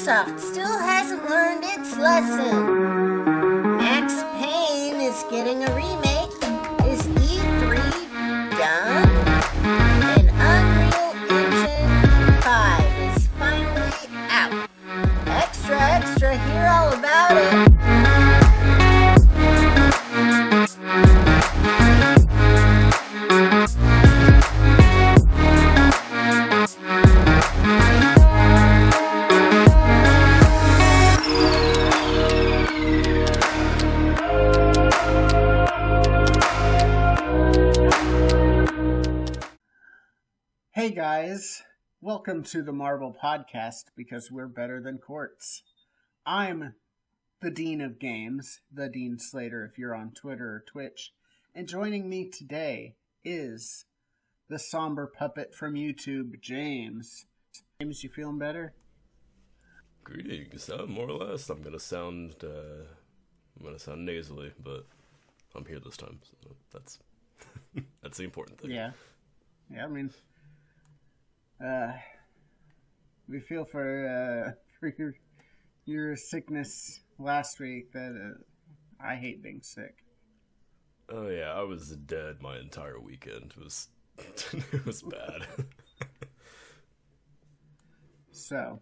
Ubisoft still hasn't learned its lesson. Max Payne is getting a remake. Is E3 done? And Unreal Engine 5 is finally out. Extra, hear all about it. Hey guys, welcome to the Marvel Podcast because we're better than courts. I'm the Dean of Games, the Dean Slater if you're on Twitter or Twitch, and joining me today is the somber puppet from YouTube, James. James, you feeling better? Greetings. More or less. I'm gonna sound nasally, but I'm here this time, so that's that's the important thing. Yeah. I mean, we feel for your sickness last week. That I hate being sick. Oh yeah, I was dead my entire weekend. It was it was bad. So, of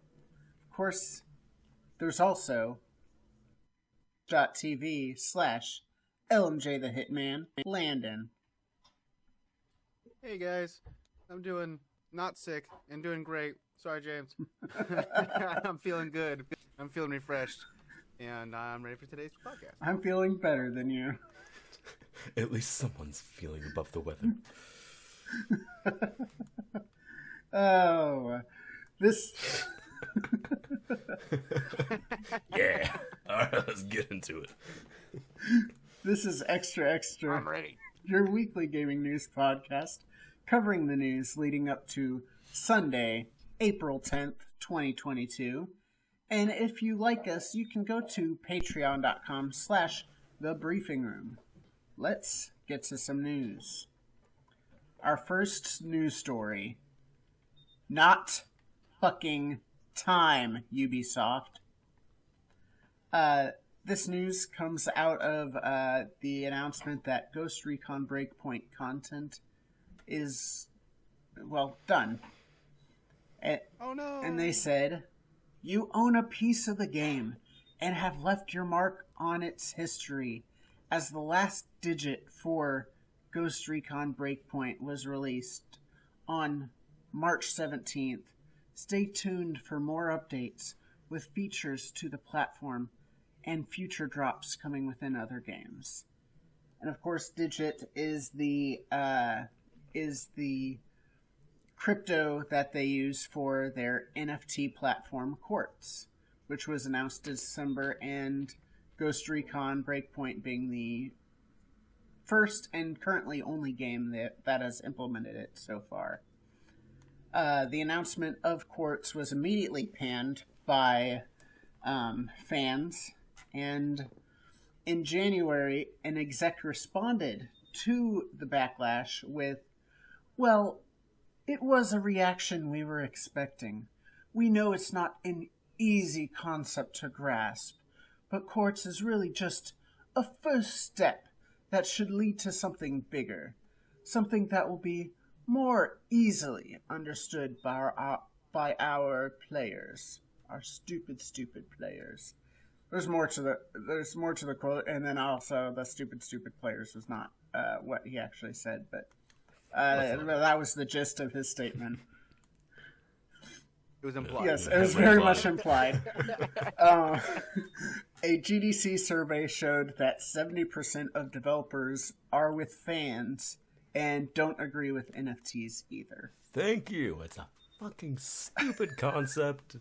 course, there's also .tv/LMJ the Hitman, Landen. Hey guys, I'm doing not sick and doing great. Sorry, James. I'm feeling good. I'm feeling refreshed, and I'm ready for today's podcast. I'm feeling better than you. At least someone's feeling above the weather. Oh, this. Yeah. All right, let's get into it. This is Extra. I'm ready. Your weekly gaming news podcast covering the news leading up to Sunday, April 10th, 2022. And if you like us, you can go to patreon.com/thebriefingroom. Let's get to some news. Our first news story. Not fucking time, Ubisoft. This news comes out of the announcement that Ghost Recon Breakpoint content is, well, done. Oh no! And they said, you own a piece of the game and have left your mark on its history, as the last digit for Ghost Recon Breakpoint was released on March 17th. Stay tuned for more updates with features to the platform and future drops coming within other games. And of course, Digit is the crypto that they use for their NFT platform, Quartz, which was announced in December, and Ghost Recon Breakpoint being the first and currently only game that has implemented it so far. The announcement of Quartz was immediately panned by fans, and in January, an exec responded to the backlash with, well, it was a reaction we were expecting. We know it's not an easy concept to grasp, but Quartz is really just a first step that should lead to something bigger, something that will be more easily understood by our players, our stupid players. There's more to the quote, and then also the stupid players was not what he actually said, but that was the gist of his statement. It was implied. Yes, it was very much implied. A GDC survey showed that 70% of developers are with fans and don't agree with NFTs either. Thank you. It's a fucking stupid concept.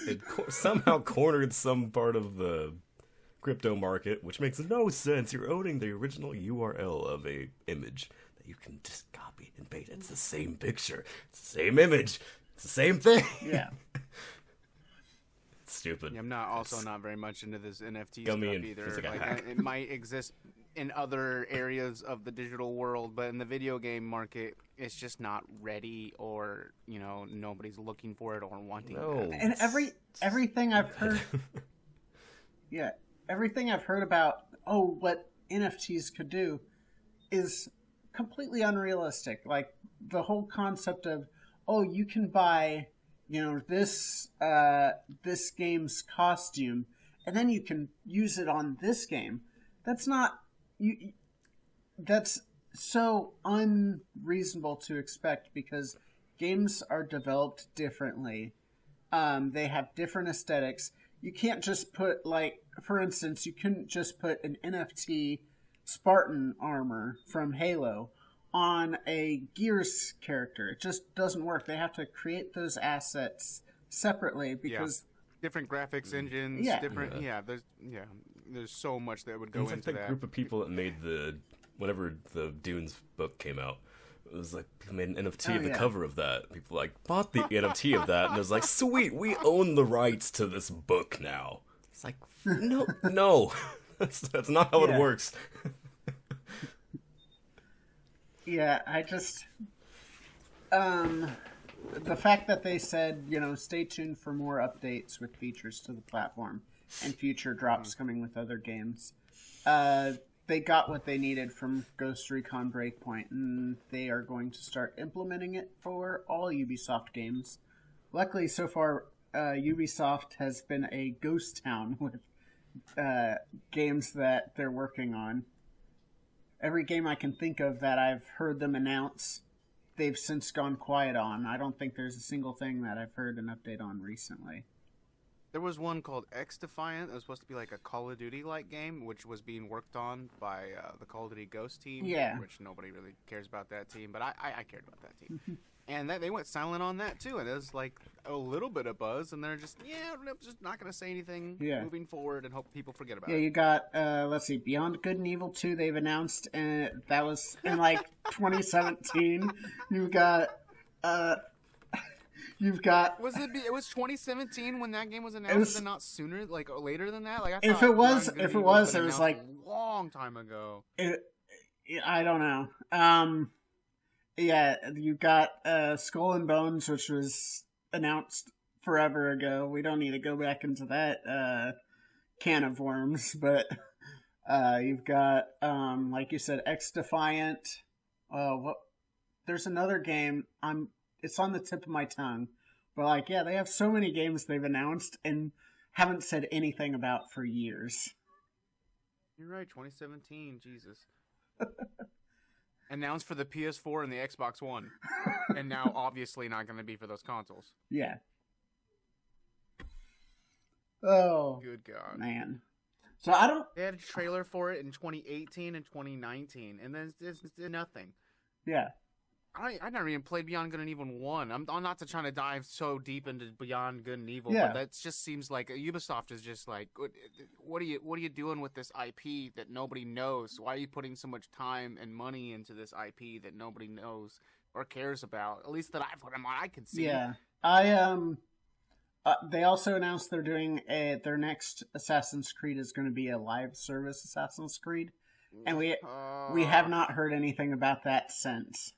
It somehow cornered some part of the crypto market, which makes no sense. You're owning the original URL of a image that you can just copy and paste. It's the same picture. It's the same image. It's the same thing. Yeah. It's stupid. Yeah, I'm not very much into this NFT Gummy stuff and either. feels like a hack. It might exist in other areas of the digital world, but in the video game market, it's just not ready, or nobody's looking for it or wanting it. And everything I've heard, yeah, everything I've heard about what NFTs could do is completely unrealistic. Like the whole concept of you can buy this game's costume and then you can use it on this game. That's not that's so unreasonable to expect, because games are developed differently. They have different aesthetics. You can't just put, like, for instance, you couldn't just put an NFT Spartan armor from Halo on a Gears character. It just doesn't work. They have to create those assets separately because different graphics engines, there's so much that would go into that. That group of people that made whenever the Dunes book came out, it was like people made an NFT of the cover of that. People like bought the NFT of that, and it was like, sweet, we own the rights to this book now. It's like, no, that's not how it works. Yeah, I just the fact that they said, stay tuned for more updates with features to the platform and future drops coming with other games. They got what they needed from Ghost Recon Breakpoint, and they are going to start implementing it for all Ubisoft games. Luckily, so far, Ubisoft has been a ghost town with games that they're working on. Every game I can think of that I've heard them announce, they've since gone quiet on. I don't think there's a single thing that I've heard an update on recently. There was one called XDefiant. It was supposed to be like a Call of Duty-like game, which was being worked on by the Call of Duty Ghost team. Yeah. Which nobody really cares about that team, but I cared about that team. And they went silent on that, too. And it was like a little bit of buzz, and they're just, just not going to say anything moving forward and hope people forget about it. Yeah, you got, let's see, Beyond Good and Evil 2 they've announced, and that was in, 2017. You've got... It was 2017 when that game was announced, and not sooner, later than that. Like I thought if it was, it was like a long time ago. I don't know. Yeah, you got Skull and Bones, which was announced forever ago. We don't need to go back into that can of worms, but you've got, like you said, XDefiant. There's another game. It's on the tip of my tongue. But, they have so many games they've announced and haven't said anything about for years. You're right, 2017, Jesus. Announced for the PS4 and the Xbox One. And now, obviously, not going to be for those consoles. Yeah. Oh. Good God. Man. So I don't... They had a trailer for it in 2018 and 2019, and then it's nothing. Yeah. I never even played Beyond Good and Evil 1. I'm not trying to dive so deep into Beyond Good and Evil, but that just seems like Ubisoft is just like, what are you doing with this IP that nobody knows? Why are you putting so much time and money into this IP that nobody knows or cares about? At least that I can see. Yeah, they also announced they're doing their next Assassin's Creed is going to be a live service Assassin's Creed, and we have not heard anything about that since.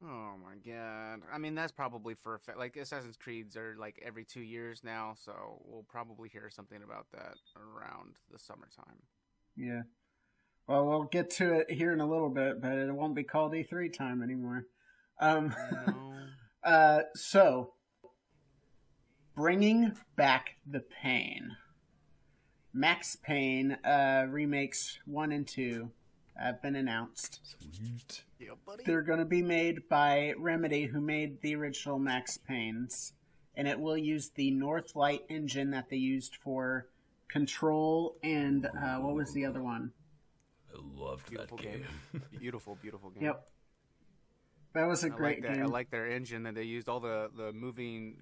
Oh my God. I mean, that's probably for, Assassin's Creeds are every 2 years now, so we'll probably hear something about that around the summertime. Yeah. Well, we'll get to it here in a little bit, but it won't be called E3 time anymore. So, bringing back the Payne. Max Payne remakes 1 and 2 have been announced. Sweet. Yeah, buddy. They're going to be made by Remedy, who made the original Max Paynes, and it will use the Northlight engine that they used for Control and what was the other one? I loved that game. Beautiful, beautiful game. Yep. That was a great game. I like their engine that they used, all the moving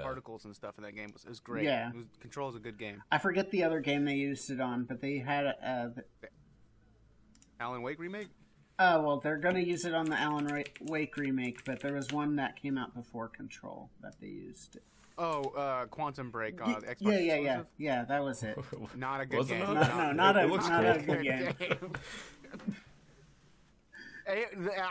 particles and stuff in that game. It was great. Yeah. Control is a good game. I forget the other game they used it on, but they had Alan Wake remake? Well, they're going to use it on the Alan Wake remake, but there was one that came out before Control that they used. Quantum Break. Y- Xbox yeah, exclusive? yeah, that was it. Not a good Was it game. not? No, not It a looks not a cool. good game.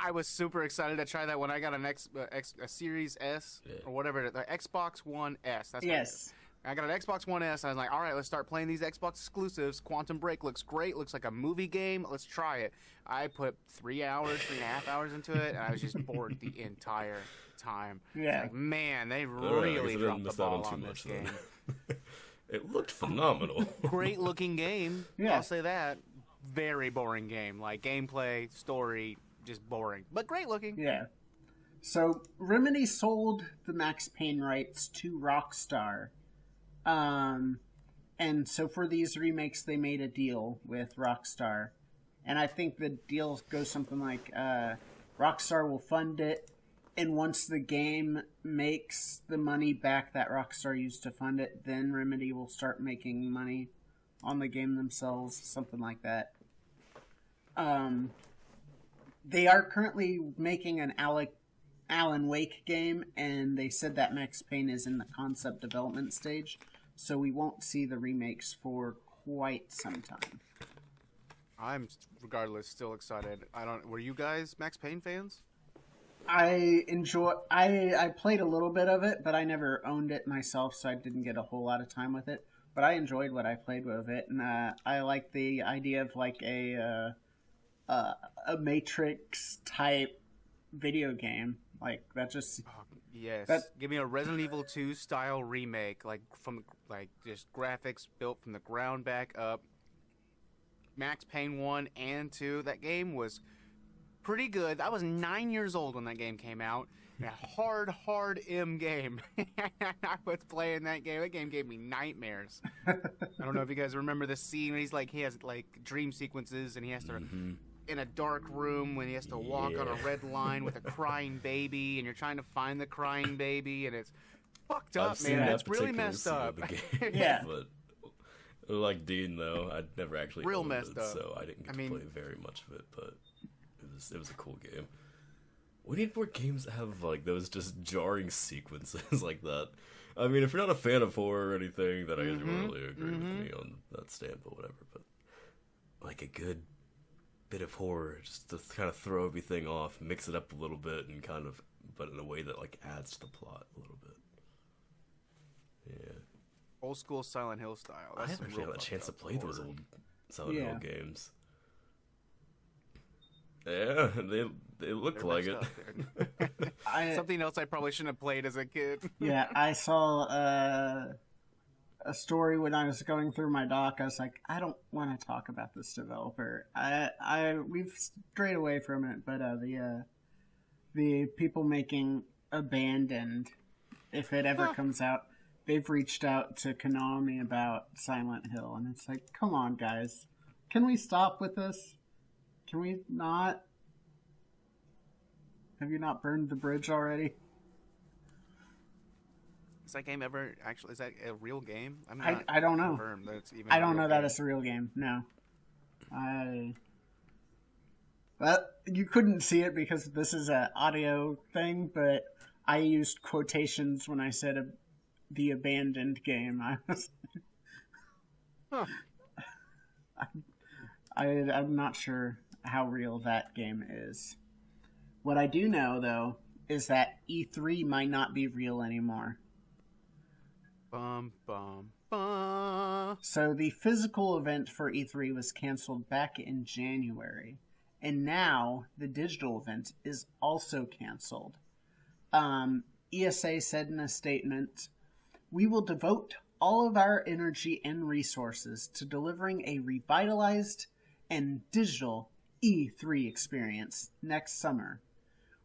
I was super excited to try that when I got a Series S or whatever, the Xbox One S. That's what it is. Yes. I got an Xbox One S. I was like, all right, let's start playing these Xbox exclusives. Quantum Break looks great. Looks like a movie game. Let's try it. I put 3.5 hours into it, and I was just bored the entire time. Yeah. Like, man, they All right, I guess I really didn't dropped the miss out ball on on too this much game. then. It looked phenomenal. Great looking game. Yeah. I'll say that. Very boring game. Like gameplay, story, just boring. But great looking. Yeah. So Remedy sold the Max Payne rights to Rockstar. And so for these remakes, they made a deal with Rockstar. And I think the deal goes something like Rockstar will fund it, and once the game makes the money back that Rockstar used to fund it, then Remedy will start making money on the game themselves, something like that. They are currently making an Alan Wake game, and they said that Max Payne is in the concept development stage, so we won't see the remakes for quite some time. I'm regardless still excited. Were you guys Max Payne fans? I played a little bit of it, but I never owned it myself, so I didn't get a whole lot of time with it. But I enjoyed what I played with it, and I like the idea of like a Matrix type video game. Like that just Yes. That- Give me a Resident Evil 2 style remake, just graphics built from the ground back up. Max Payne 1 and 2. That game was pretty good. I was 9 years old when that game came out. A hard M game. I was playing that game. That game gave me nightmares. I don't know if you guys remember the scene where he has like dream sequences and he has to in a dark room when he has to walk on a red line with a crying baby, and you're trying to find the crying baby, and it's fucked up, I've seen man. that It's really particular messed scene up. of the game, Yeah. But like Dean, though, I'd never actually Real owned messed it, up. so I didn't get to play very much of it. But it was a cool game. We need more games that have like those just jarring sequences like that. I mean, if you're not a fan of horror or anything, then I guess you won't really agree with me on that stand, but whatever. But like a good bit of horror, just to kind of throw everything off, mix it up a little bit, and but in a way that like adds to the plot a little bit. Yeah. Old school Silent Hill style. I haven't actually had a chance to play those old Silent Hill games. Yeah, they look like it. Something else I probably shouldn't have played as a kid. Yeah, I saw a story when I was going through my doc. I was like, I don't want to talk about this developer. We've strayed away from it, but the people making Abandoned, if it ever comes out, they've reached out to Konami about Silent Hill, and it's like, come on, guys, can we stop with this? Can we not? Have you not burned the bridge already? Is that game ever actually? Is that a real game? I don't know. That it's even I don't a real know that game. it's a real game. No. But you couldn't see it because this is an audio thing, but I used quotations when I said the abandoned game. I was. Huh. I'm not sure how real that game is. What I do know, though, is that E3 might not be real anymore. Bum, bum, bum. So the physical event for E3 was canceled back in January, and now the digital event is also canceled. ESA said in a statement, "We will devote all of our energy and resources to delivering a revitalized and digital E3 experience next summer.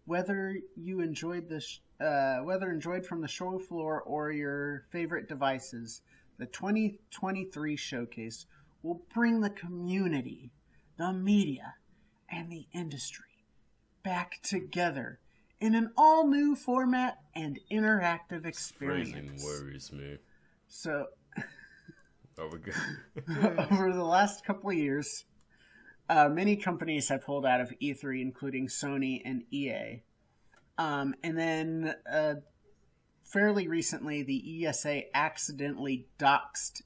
Whether you enjoyed from the show floor or your favorite devices, the 2023 showcase will bring the community, the media, and the industry back together in an all-new format and interactive experience." Phrasing worries me. So, Are we good? over the last couple of years, many companies have pulled out of E3, including Sony and EA. And then fairly recently, the ESA accidentally doxed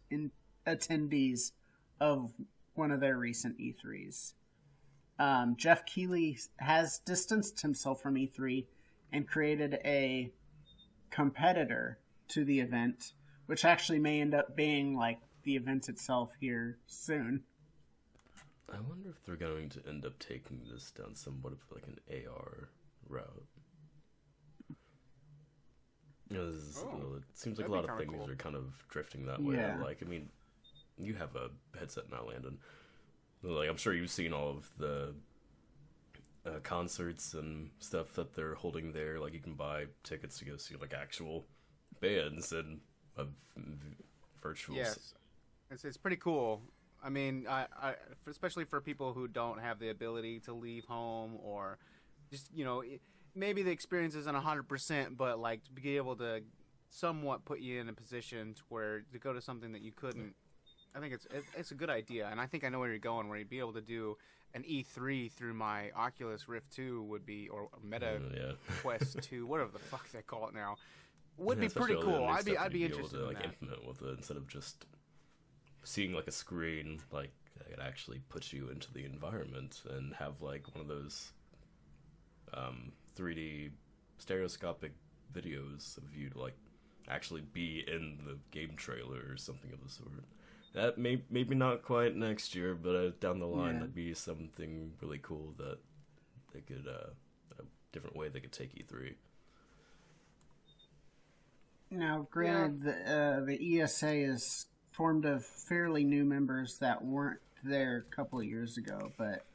attendees of one of their recent E3s. Jeff Keighley has distanced himself from E3 and created a competitor to the event, which actually may end up being like the event itself here soon. I wonder if they're going to end up taking this down somewhat of like an AR route. You know, it seems like a lot of things are kind of drifting that way. Yeah. Like, I mean, you have a headset now, Landon. Like, I'm sure you've seen all of the concerts and stuff that they're holding there. Like, you can buy tickets to go see like actual bands and virtual. Yes, it's pretty cool. I mean, I especially for people who don't have the ability to leave home, or just, you know, maybe the experience isn't 100%, but like to be able to somewhat put you in a position to where to go to something that you couldn't. I think it's a good idea, and I think I know where you're going. Where you'd be able to do an E3 through my Oculus Rift 2 would be, or Meta Quest 2, whatever the fuck they call it now, would be pretty cool. I'd be interested to, in like, that. implement with it instead of just seeing like a screen. Like, it actually puts you into the environment and have like one of those 3D stereoscopic videos of you to like actually be in the game trailer or something of the sort. That maybe not quite next year, but down the line, that'd be something really cool that they could a different way they could take E3. Now, granted, the ESA is formed of fairly new members that weren't there a couple of years ago, but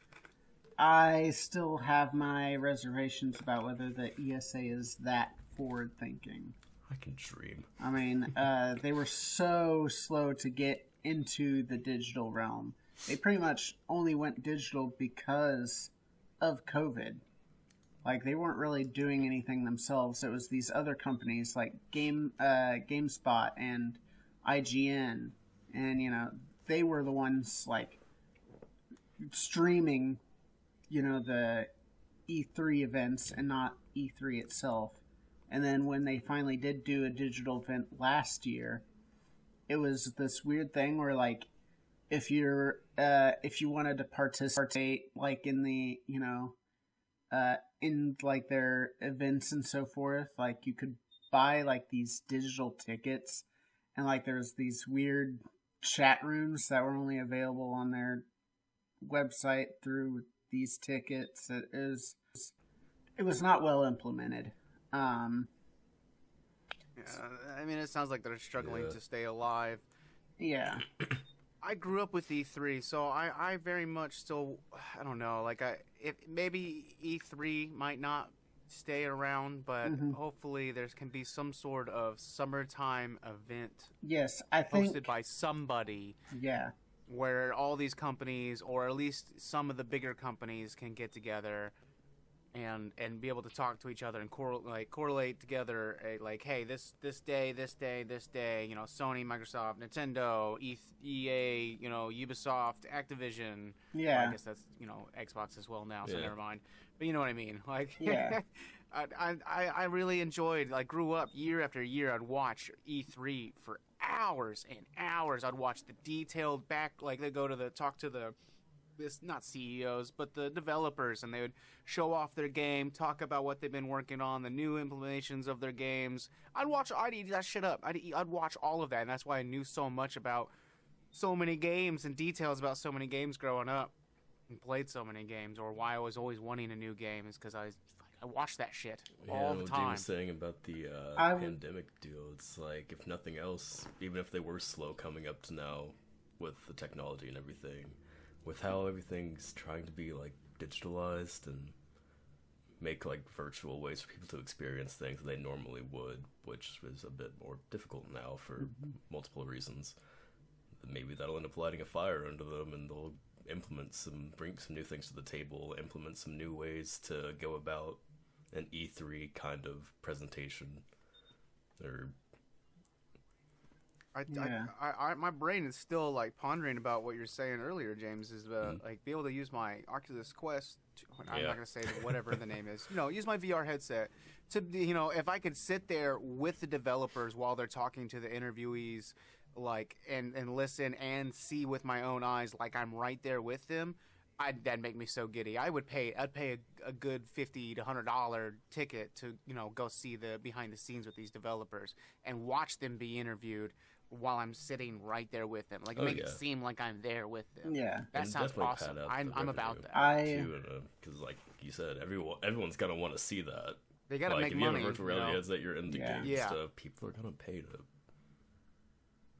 I still have my reservations about whether the ESA is that forward-thinking. I can dream. I mean, they were so slow to get into the digital realm. They pretty much only went digital because of COVID. Like, they weren't really doing anything themselves. It was these other companies like GameSpot and IGN, and, you know, they were the ones like streaming, you know, the E3 events and not E3 itself. And then when they finally did do a digital event last year, it was this weird thing where, like, if you wanted to participate, like, in the, you know, in like their events and so forth, like, you could buy like these digital tickets, and like there's these weird chat rooms that were only available on their website through these tickets. It was not well implemented. I mean, it sounds like they're struggling to stay alive. Yeah. I grew up with E3, so I very much still, I don't know, like, maybe E3 might not stay around, but hopefully there can be some sort of summertime event. Yes, I think hosted by somebody. Yeah. Where all these companies, or at least some of the bigger companies, can get together and be able to talk to each other and correlate together, like, hey, this day, you know, Sony, Microsoft, Nintendo, EA, you know, Ubisoft, Activision. Yeah. Well, I guess that's, you know, Xbox as well now, so never mind. But you know what I mean. Like, yeah. I really enjoyed, like, grew up year after year. I'd watch E3 for hours and hours. I'd watch the detailed back, like, they go to talk to the not CEOs, but the developers, and they would show off their game, talk about what they've been working on, the new implementations of their games. I'd eat that shit up. I'd watch all of that, and that's why I knew so much about so many games and details about so many games growing up and played so many games, or why I was always wanting a new game is because I watched that shit all the time. What Dean was saying about the pandemic deal, it's like, if nothing else, even if they were slow coming up to now with the technology and everything, with how everything's trying to be like digitalized and make like virtual ways for people to experience things they normally would, which is a bit more difficult now for multiple reasons. Maybe that'll end up lighting a fire under them, and they'll bring some new things to the table, implement some new ways to go about an E3 kind of presentation. Or My brain is still like pondering about what you're saying earlier, James. Is like be able to use my Oculus Quest. I'm not gonna say whatever the name is. Use my VR headset to if I could sit there with the developers while they're talking to the interviewees, like and listen and see with my own eyes, like I'm right there with them. That'd make me so giddy. I'd pay a good $50 to $100 ticket to go see the behind the scenes with these developers and watch them be interviewed while I'm sitting right there with them. Like make it seem like I'm there with them. Yeah, that sounds awesome. I'm about that. Because like you said, everyone's gonna want to see that. They gotta make if money. You have a virtual reality headset, you're into game stuff. People are gonna pay to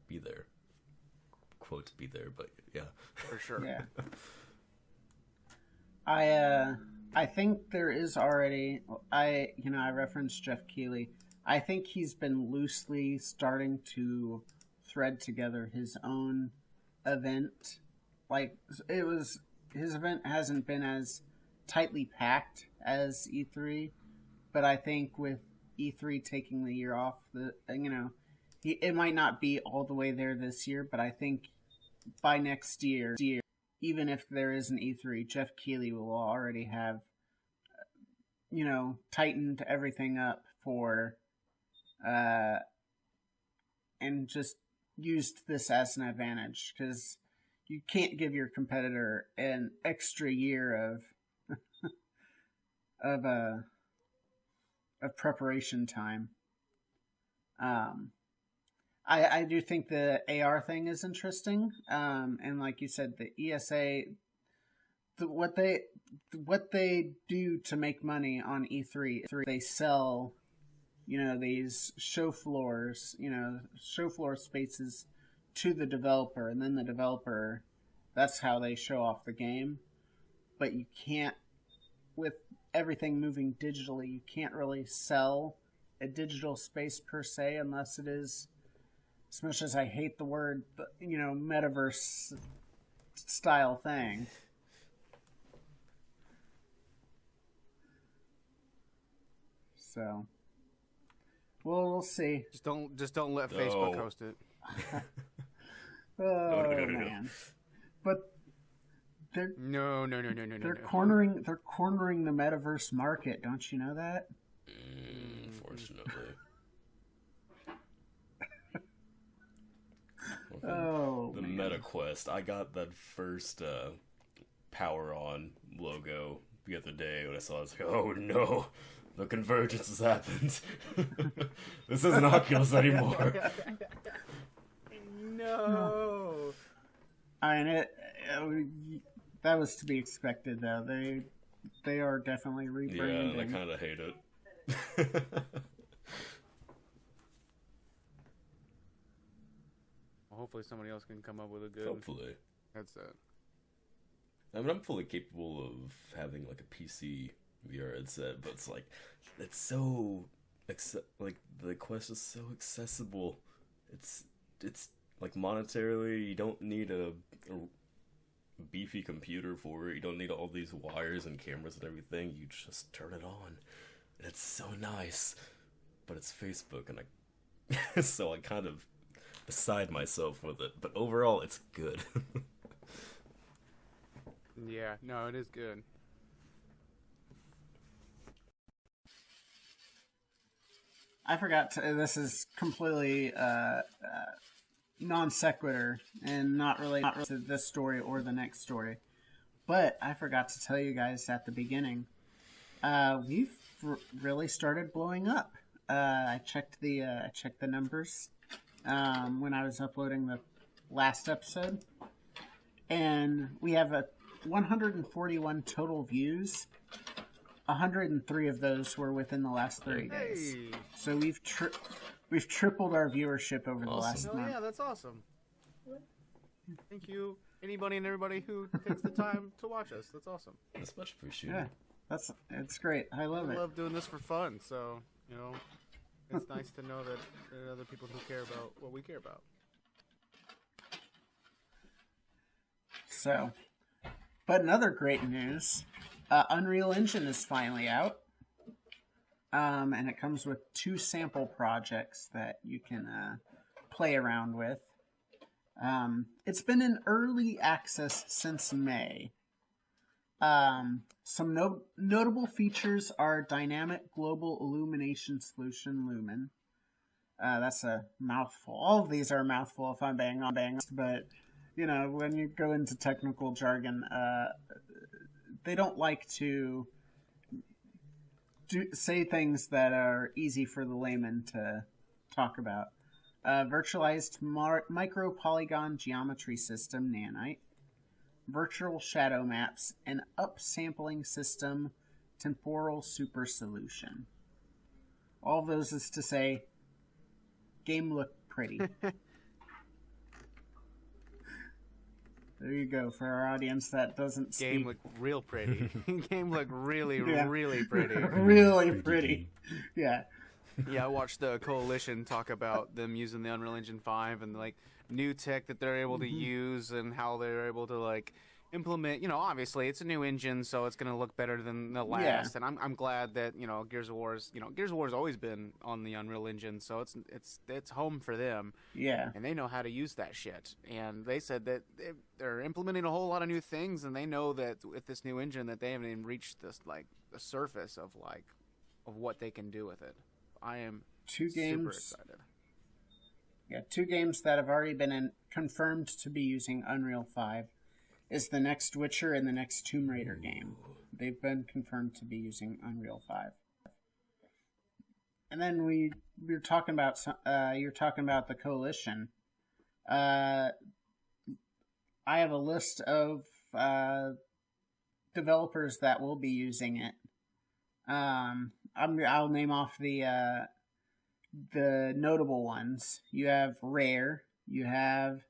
be there. Quote to be there, but yeah, for sure. Yeah. I think there is already. I referenced Jeff Keighley. I think he's been loosely starting to thread together his own event. Like his event hasn't been as tightly packed as E3, but I think with E3 taking the year off, it might not be all the way there this year, but I think by next year, even if there is an E3, Jeff Keighley will already have, tightened everything up for, and just used this as an advantage, because you can't give your competitor an extra year of preparation time. I do think the AR thing is interesting, and like you said, the ESA, what they do to make money on E3, they sell, these show floor spaces to the developer, and then the developer, that's how they show off the game. But you can't, with everything moving digitally, you can't really sell a digital space per se, unless it is, as much as I hate the word, metaverse style thing. So, we'll see. Just don't let Facebook host it. Man. But they're they're cornering the metaverse market. Don't you know that? Unfortunately. The Meta Quest. I got that first Power On logo the other day when I saw it. I was like, oh no, the convergence has happened. This isn't Oculus anymore. No. That was to be expected, though. They are definitely rebranding. Yeah, and I kind of hate it. Hopefully somebody else can come up with a good headset. I mean, I'm fully capable of having like a PC VR headset, but it's so like the Quest is so accessible. It's like monetarily, you don't need a beefy computer for it. You don't need all these wires and cameras and everything. You just turn it on. And it's so nice, but it's Facebook, and so I kind of beside myself with it, but overall it's good. Yeah, no, it is good. I forgot to, this is completely non sequitur and not related to this story or the next story, but I forgot to tell you guys at the beginning, we've really started blowing up. I checked the numbers when I was uploading the last episode, and we have 141 total views. 103 of those were within the last 30 days. So we've tripled our viewership over the last month. Yeah, that's awesome. Thank you, anybody and everybody who takes the time to watch us. That's awesome. That's much appreciated. Yeah, it's great. I love it. I love doing this for fun. So it's nice to know that there are other people who care about what we care about. So, but in other great news, Unreal Engine is finally out, and it comes with 2 sample projects that you can play around with. It's been in early access since May. Some notable features are Dynamic Global Illumination Solution Lumen. That's a mouthful. All of these are a mouthful if I'm bang on bang, but you know, when you go into technical jargon, they don't like to say things that are easy for the layman to talk about. Virtualized micro polygon geometry system, Nanite. Virtual shadow maps, and upsampling system, temporal super solution. All of those is to say, game look pretty. There you go for our audience that doesn't speak. Game look real pretty. Game look really, Yeah. really pretty. Really pretty. Yeah. Yeah, I watched the Coalition talk about them using the Unreal Engine 5 and like new tech that they're able to use and how they're able to like implement. You know, obviously it's a new engine, so it's going to look better than the last. Yeah. And I'm glad that Gears of War's always been on the Unreal Engine, so it's home for them. Yeah. And they know how to use that shit. And they said that they're implementing a whole lot of new things, and they know that with this new engine that they haven't even reached this like the surface of what they can do with it. I am super excited. Yeah, 2 games that have already been confirmed to be using Unreal 5 is the next Witcher and the next Tomb Raider game. They've been confirmed to be using Unreal 5. And then you're talking about the Coalition. I have a list of developers that will be using it. I'll name off the notable ones. You have Rare, you have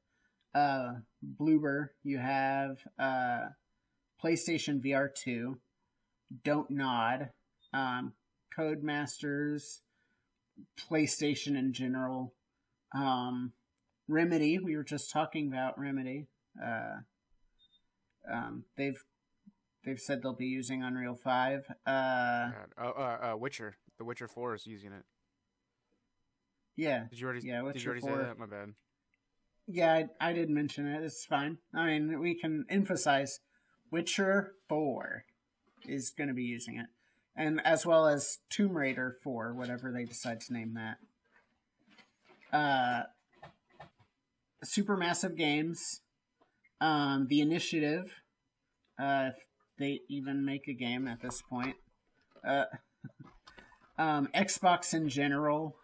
Bloober, you have PlayStation VR 2, Don't Nod, Codemasters, PlayStation in general, Remedy. We were just talking about Remedy. They've said they'll be using Unreal 5. Witcher. The Witcher 4 is using it. Yeah. Did you already Witcher say 4. that? My bad. Yeah, I did mention it. It's fine. I mean, we can emphasize Witcher 4 is going to be using it. And as well as Tomb Raider 4, whatever they decide to name that. Supermassive Games. The Initiative. If they even make a game at this point. Xbox in general.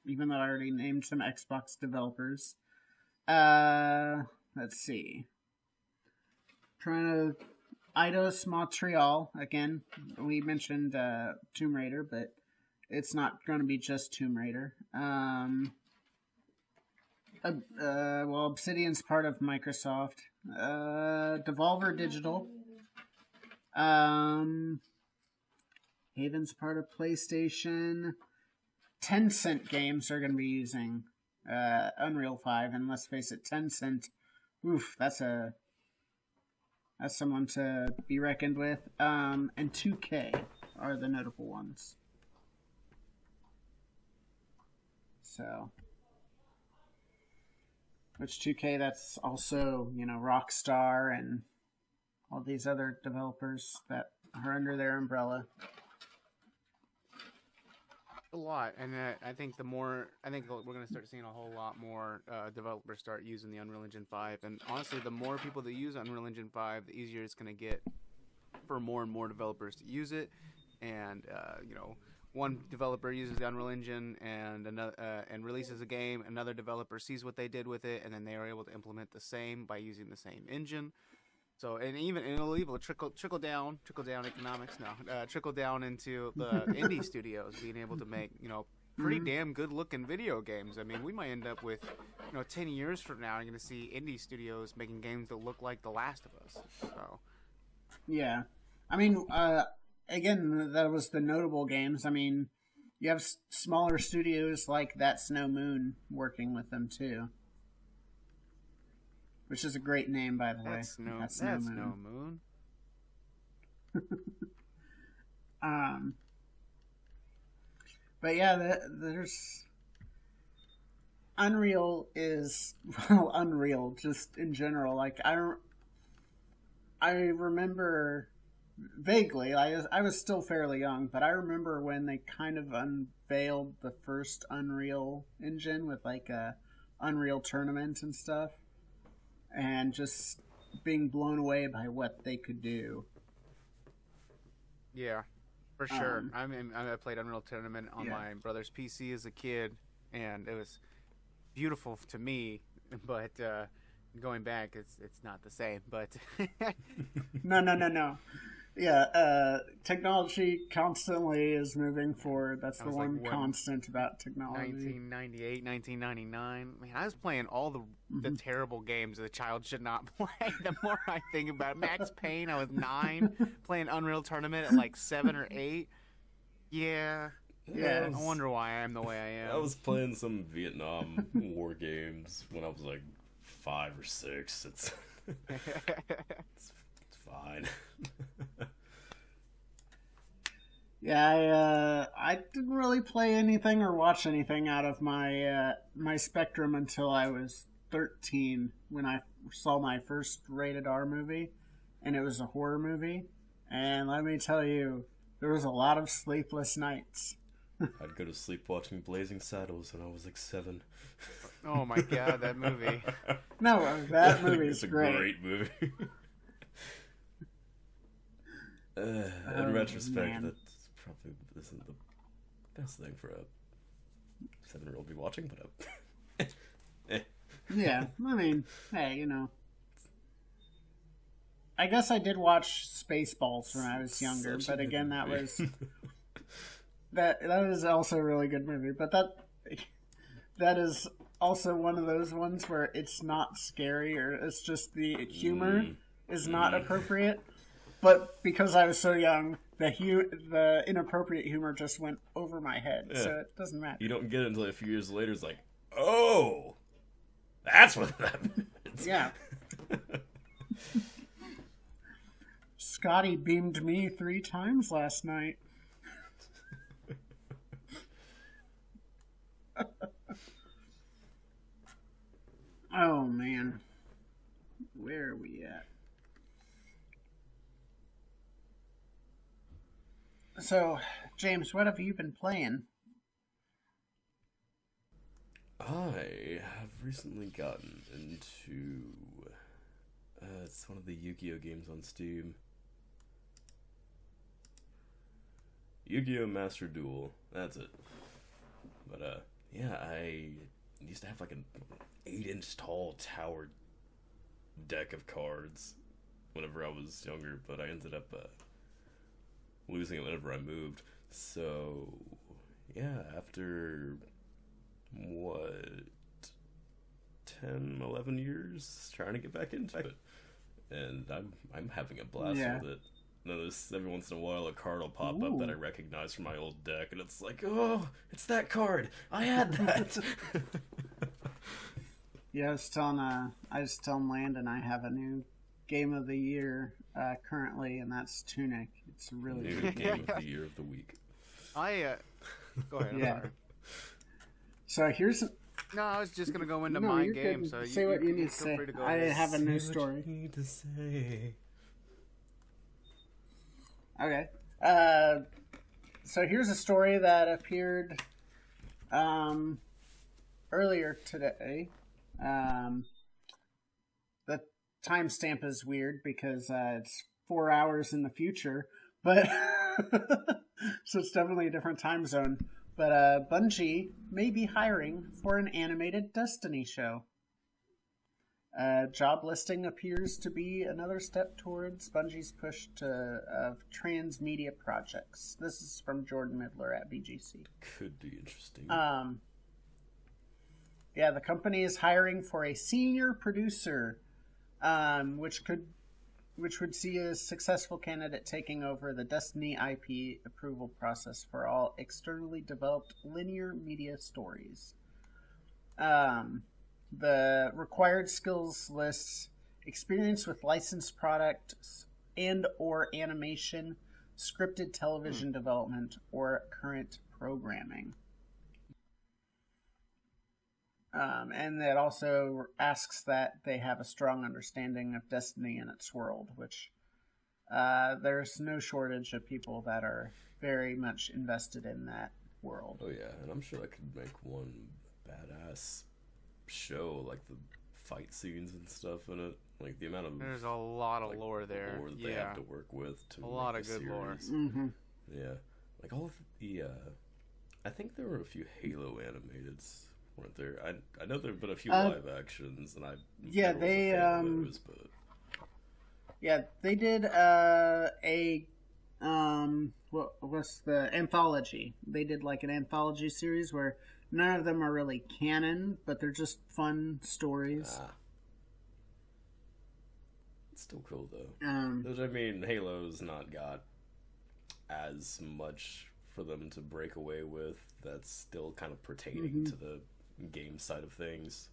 Even though I already named some Xbox developers. Let's see. Eidos Montreal. Again, we mentioned Tomb Raider, but it's not going to be just Tomb Raider. Obsidian's part of Microsoft. Devolver Digital. Haven's part of PlayStation. Tencent games are going to be using Unreal 5, and let's face it, Tencent, oof, that's someone to be reckoned with. And 2K are the notable ones. So, which 2K, that's also, Rockstar and all these other developers that are under their umbrella. A lot, and I think we're going to start seeing a whole lot more developers start using the Unreal Engine 5. And honestly, the more people that use Unreal Engine 5, the easier it's going to get for more and more developers to use it. And one developer uses the Unreal Engine and releases a game. Another developer sees what they did with it, and then they are able to implement the same by using the same engine. So, it'll even trickle down economics now, trickle down into the indie studios being able to make, pretty damn good looking video games. I mean, we might end up with, 10 years from now, you're going to see indie studios making games that look like The Last of Us. So, yeah. I mean, again, that was the notable games. I mean, you have smaller studios like That's No Moon working with them too. Which is a great name, by the way. That's no moon. But yeah, there's Unreal is, well, Unreal just in general. Like I remember vaguely. I was still fairly young, but I remember when they kind of unveiled the first Unreal Engine with like a Unreal Tournament and stuff, and just being blown away by what they could do. Yeah, for sure. I played Unreal Tournament on my brother's PC as a kid, and it was beautiful to me. But going back, it's not the same. But No. Yeah, technology constantly is moving forward. That's the one constant about technology. 1998, 1999. Man, I was playing all the terrible games that a child should not play. The more I think about it, Max Payne, I was 9, playing Unreal Tournament at like 7 or 8. Yeah. Yeah. I wonder why I am the way I am. I was playing some Vietnam War games when I was like 5 or 6. It's fine. Yeah, I didn't really play anything or watch anything out of my my Spectrum until I was 13 when I saw my first rated R movie, and it was a horror movie. And let me tell you, there was a lot of sleepless nights. I'd go to sleep watching Blazing Saddles when I was like 7. Oh my god, that movie. No, that movie's It's a great. great movie. In retrospect, man. that probably isn't the best thing for a 7-year-old to be watching, but Yeah, I mean, hey, you know. I guess I did watch Spaceballs when I was younger, Such a but good again, that movie. was that was also a really good movie. But that is also one of those ones where it's not scary, or it's just the humor is not appropriate. But because I was so young, the inappropriate humor just went over my head, so it doesn't matter. You don't get it until a few years later. It's like, oh, that's what that means. Yeah. Scotty beamed me 3 times last night. Oh, man. Where are we at? So, James, what have you been playing? I have recently gotten into it's one of the Yu-Gi-Oh games on Steam. Yu-Gi-Oh! Master Duel. That's it. But yeah, I used to have like an 8-inch tall tower deck of cards whenever I was younger, but I ended up losing it whenever I moved. So yeah, after what, 10, 11 years trying to get back into it, and I'm having a blast with it. Notice every once in a while a card will pop up that I recognize from my old deck, and it's like, oh, it's that card. I had that. Yeah, I was telling Landen I have a new game of the year currently, and that's Tunic. It's a really New good game of the year of the week. Go ahead. I'm Yeah. sorry. So here's No, I was just gonna go into no, my you're game. good. So say what you need to feel say. free to go I ahead. have a new Say what story. you need to say. Okay. So here's a story that appeared earlier today. The timestamp is weird because it's 4 hours in the future, but so it's definitely a different time zone. But Bungie may be hiring for an animated Destiny show. Job listing appears to be another step towards Bungie's push of transmedia projects. This is from Jordan Midler at BGC. Could be interesting. Yeah, the company is hiring for a senior producer, which would see a successful candidate taking over the Destiny IP approval process for all externally developed linear media stories. The required skills lists experience with licensed products and or animation, scripted television development, or current programming. And it also asks that they have a strong understanding of Destiny and its world, which there's no shortage of people that are very much invested in that world. Oh yeah, and I'm sure I could make one badass show, like the fight scenes and stuff in it. Like the amount of There's a lot of lore there. Lore that they have to work with to a lot make of good series. lore. Mm-hmm. Yeah, like all of the. I think there were a few Halo animateds, weren't there? I know there've been a few live actions, and yeah, they those, but yeah, they did what was the anthology? They did like an anthology series where none of them are really canon, but they're just fun stories. It's still cool though. Um, I mean, Halo's not got as much for them to break away with. That's still kind of pertaining to the game side of things.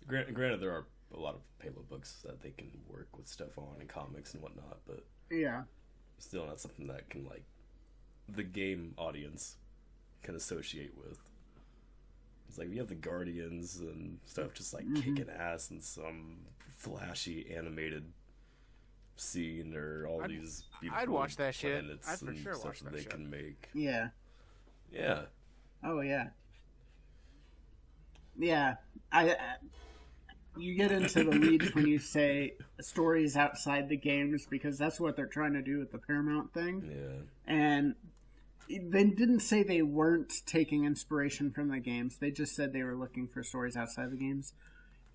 Granted, there are a lot of Halo books that they can work with stuff on and comics and whatnot, but yeah, still not something that can like the game audience can associate with. It's like we have the Guardians and stuff just like kicking ass in some flashy animated scene, or all these beautiful I'd watch that shit. planets I'd for and sure stuff watch that they shit. can make. yeah, Yeah. oh yeah, yeah. You get into the weeds when you say stories outside the games, because that's what they're trying to do with the Paramount thing. Yeah. And they didn't say they weren't taking inspiration from the games. They just said they were looking for stories outside the games.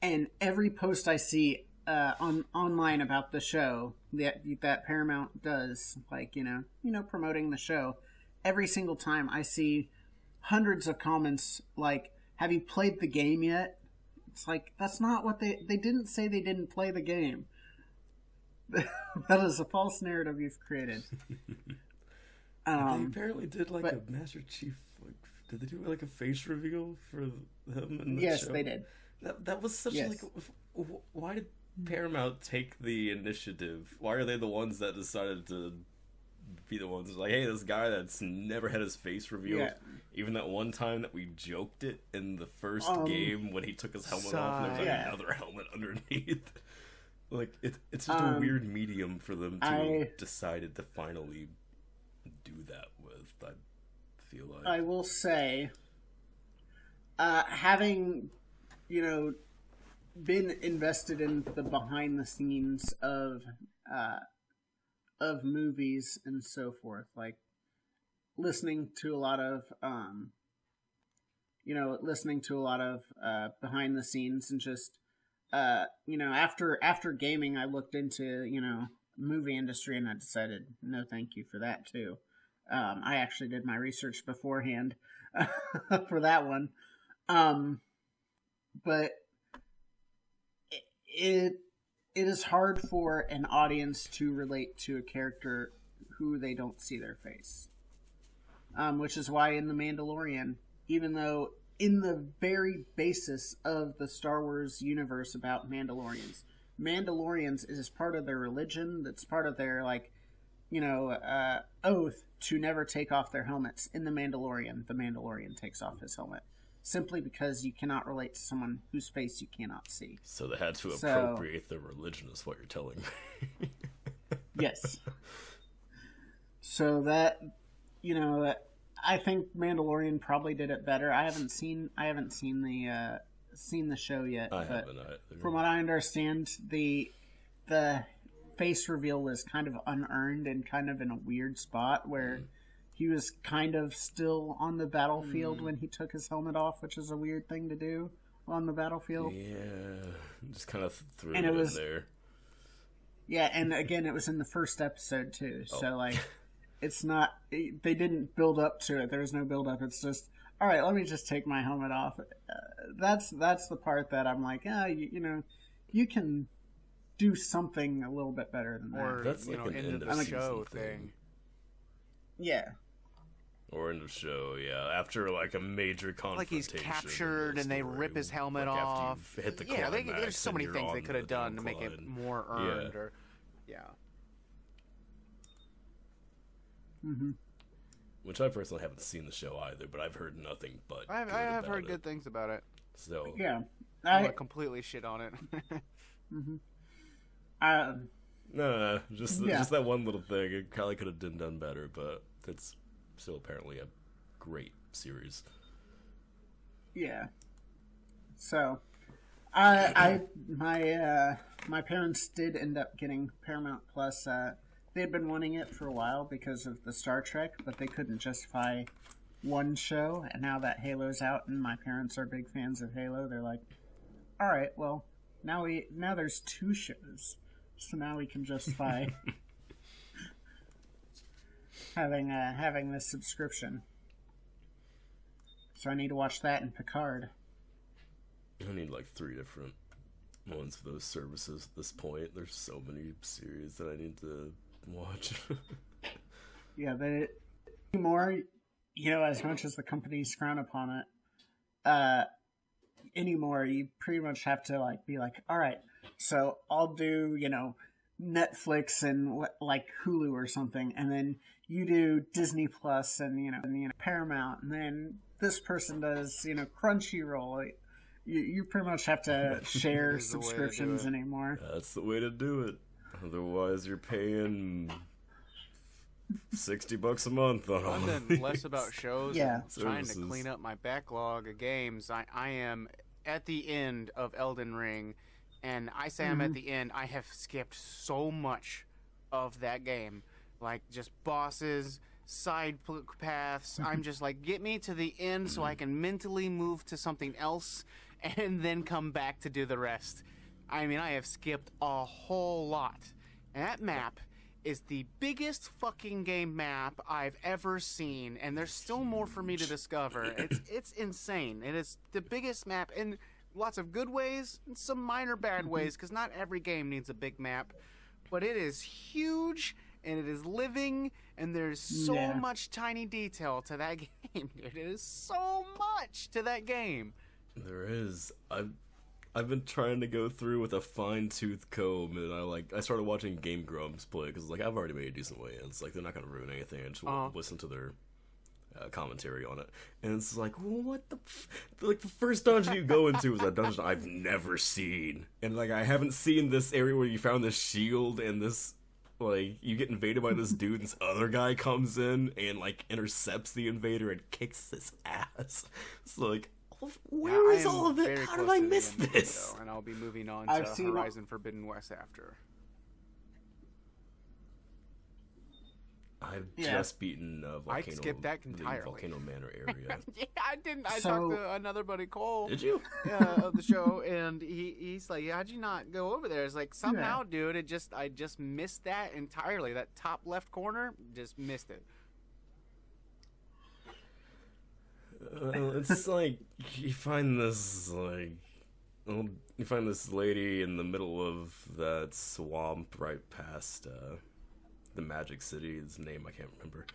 And every post I see online about the show that Paramount does, like, you know, promoting the show, every single time I see hundreds of comments like, "Have you played the game yet?" It's like, that's not what they didn't say. They didn't play the game. That is a false narrative you've created. They apparently did like a Master Chief. Like, did they do like a face reveal for them in the show? Yes, they did. That was such like. Why did Paramount take the initiative? Why are they the ones that decided to be the ones like, hey, this guy that's never had his face revealed? Yeah. Even that one time that we joked it in the first game when he took his helmet off and there was like another helmet underneath. Like it's just a weird medium for them to have decided to finally do that with. I feel like I will say, having, you know, been invested in the behind the scenes of movies and so forth, like listening to a lot of behind the scenes, and just after gaming, I looked into movie industry, and I decided no thank you for that too. I actually did my research beforehand for that one, but it is hard for an audience to relate to a character who they don't see their face. Which is why in The Mandalorian, even though in the very basis of the Star Wars universe about Mandalorians is part of their religion, that's part of their, oath to never take off their helmets. In The Mandalorian takes off his helmet. Simply because you cannot relate to someone whose face you cannot see. So they had to appropriate their religion, is what you're telling me. Yes. So that, I think Mandalorian probably did it better. I haven't seen the show yet. I but haven't either. From what I understand, the face reveal was kind of unearned and kind of in a weird spot where he was kind of still on the battlefield when he took his helmet off, which is a weird thing to do on the battlefield. Yeah, just kind of threw And it it was- in there. Yeah, and again, it was in the first episode too. Oh. So it's not. They didn't build up to it. There was no build up. It's just, all right. Let me just take my helmet off. That's the part that I'm like, you can do something a little bit better than that. Or That's like an end end of of the season show thing. thing. Yeah. Or end of show, yeah. After like a major confrontation, Like he's captured and they rip his helmet like, after off. you've hit the Yeah, climax there's so and many you're things they on could have the done to make it incline. more earned. Or Mm-hmm. Which I personally haven't seen the show either, but I've heard nothing but I good have about heard it. good things about it. So Yeah. I'm gonna completely shit on it. no, just that one little thing. It probably could have been done better, but it's still apparently a great series. Yeah. So, my parents did end up getting Paramount Plus. They'd been wanting it for a while because of the Star Trek, but they couldn't justify one show. And now that Halo's out, and my parents are big fans of Halo, they're like, "All right, well, now there's 2 shows, so now we can justify having this subscription." So I need to watch that and Picard. I need like 3 different ones for those services at this point. There's so many series that I need to watch. Yeah, but anymore, as much as the companies frown upon it, anymore, you pretty much have to be like, all right, so I'll do, Netflix and like Hulu or something, and then you do Disney Plus and Paramount, and then this person does Crunchyroll. You pretty much have to share subscriptions anymore. That's the way to do it. Otherwise, you're paying $60 a month on all I'm these. less about shows. Yeah. And trying to clean up my backlog of games. I am at the end of Elden Ring, and I say I'm at the end. I have skipped so much of that game, like just bosses, side paths. I'm just like, get me to the end so I can mentally move to something else and then come back to do the rest. I mean, I have skipped a whole lot. And that map is the biggest fucking game map I've ever seen, and there's still more for me to discover. It's insane. It is the biggest map in lots of good ways and some minor bad ways, because not every game needs a big map. But it is huge, and it is living, and there's so much tiny detail to that game. It is so much to that game. There is. I've been trying to go through with a fine-tooth comb, and I started watching Game Grumps play, because I've already made a decent way in. It's like, they're not going to ruin anything. I just want to listen to their commentary on it. And it's like, what the the first dungeon you go into is a dungeon I've never seen. And I haven't seen this area where you found this shield and this, you get invaded by this dude, and this other guy comes in and intercepts the invader and kicks his ass. It's like, where is all of it? How did I miss this? And I'll be moving on to Horizon Forbidden West after. I've just beaten Volcano. I skipped that entirely. The Volcano Manor area. Yeah, I didn't. I talked to another buddy, Cole. Did you? Of the show, and he's like, "How'd you not go over there?" It's like, somehow, dude, I just missed that entirely. That top left corner, just missed it. It's like you find this lady in the middle of that swamp right past the Magic City's name I can't remember.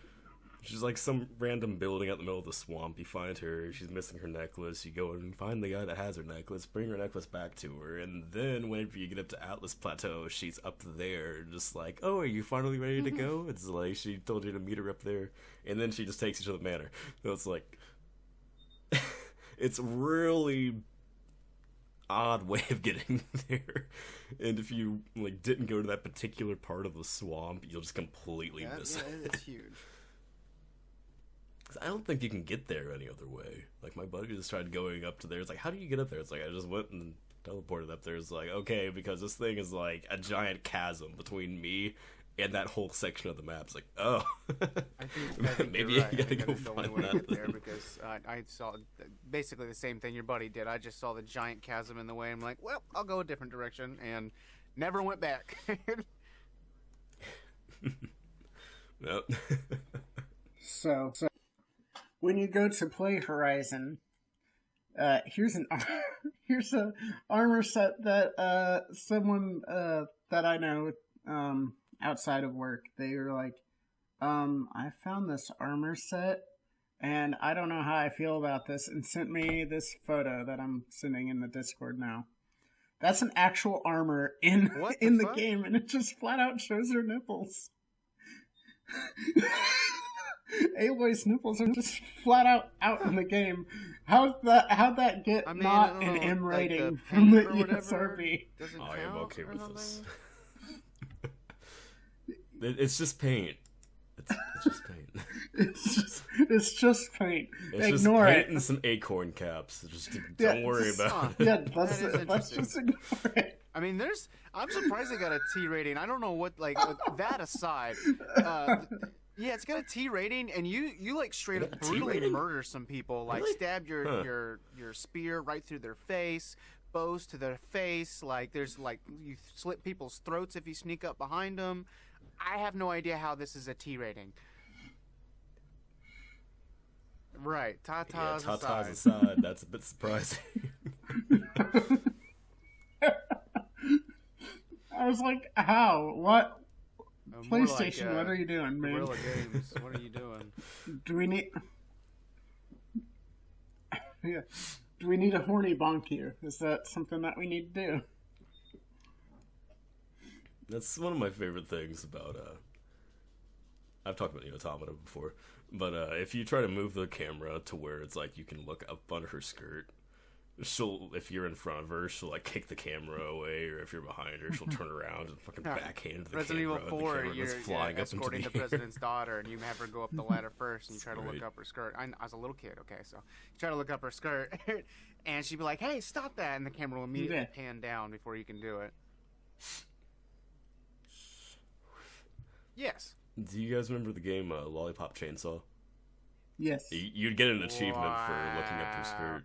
She's some random building out in the middle of the swamp. You find her, she's missing her necklace. You go and find the guy that has her necklace, bring her necklace back to her, and then whenever you get up to Atlas Plateau, she's up there, just like, oh, are you finally ready to go? It's like she told you to meet her up there, and then she just takes you to the manor. So it's like, it's really odd way of getting there, and if you didn't go to that particular part of the swamp, you'll just completely miss it. It's huge. I don't think you can get there any other way. My buddy just tried going up to there. It's like, how do you get up there? It's like, I just went and teleported up there. It's like, okay, because this thing is a giant chasm between me and that whole section of the map. It's like, oh, I think maybe you're right. you gotta go find that. There, because I saw basically the same thing your buddy did. I just saw the giant chasm in the way. I'm like, well, I'll go a different direction, and never went back. Nope. So when you go to play Horizon, here's an armor set that someone that I know outside of work, they were like, I found this armor set and I don't know how I feel about this, and sent me this photo that I'm sending in the Discord now. That's an actual armor in the game, and it just flat out shows her nipples. Aloy's nipples are just flat out in the game. How'd that get I mean, not I don't an know, M like rating the from the paint or whatever ESRB? doesn't I am count okay or with something? this. It's just paint. It's just paint. It's just paint. It's Ignore just it. paint and some acorn caps. Just Yeah, don't worry just- about it. Yeah, That is let's interesting. just ignore it. I mean, I'm surprised they got a T rating. I don't know what, like, that aside. Yeah, it's got a T rating, and you like straight It up got a T brutally rating? murder some people. Like, Really? stab your Huh. your spear right through their face, bows to their face. Like, there's like you slit people's throats if you sneak up behind them. I have no idea how this is a T rating. Right, Yeah, tatas tatas aside. aside, that's a bit surprising. I was like, how? What? More PlayStation, like, what are you doing, man? Guerrilla Games, what are you doing? Do we need? Yeah. Do we need a horny bonk here? Is that something that we need to do? That's one of my favorite things about I've talked about the Automata before, but if you try to move the camera to where it's like you can look up under her skirt, if you're in front of her, she'll like kick the camera away, or if you're behind her, she'll turn around and fucking backhand the Resident camera. Evil and the 4, camera you're goes flying up into escorting the the air. president's daughter, and you have her go up the ladder first, and you try to look Right. up her skirt. I was a little kid, okay, so you try to look up her skirt, and she'd be like, "Hey, stop that!" and the camera will immediately Yeah. pan down before you can do it. Yes. Do you guys remember the game Lollipop Chainsaw? Yes. You'd get an achievement for looking up your Wow. skirt.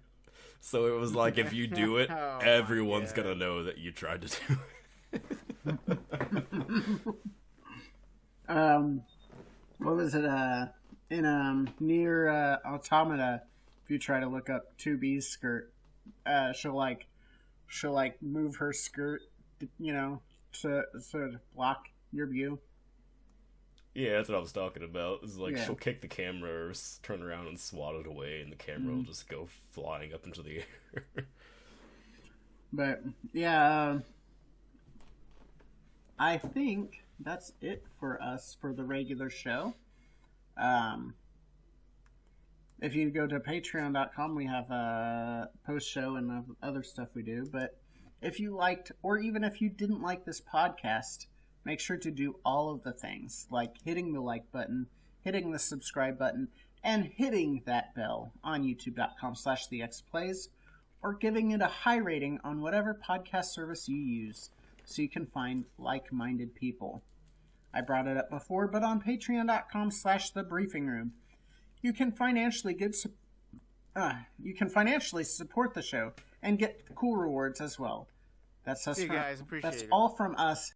So it was like, if you do it, Oh, my everyone's God. gonna know that you tried to do it. What was it? In near Automata, if you try to look up 2B's skirt, she'll move her skirt, to block your view. Yeah, that's what I was talking about. It's like Yeah. she'll kick the camera or turn around and swat it away, and the camera will just go flying up into the air. But yeah, I think that's it for us for the regular show. If you go to patreon.com, we have a post show and other stuff we do. But if you liked, or even if you didn't like this podcast, make sure to do all of the things, like hitting the like button, hitting the subscribe button, and hitting that bell on youtube.com/XofPlays, or giving it a high rating on whatever podcast service you use so you can find like-minded people. I brought it up before, but on patreon.com/thebriefingroom, you can financially support the show and get cool rewards as well. That's us. See you guys, appreciate That's it. all from us.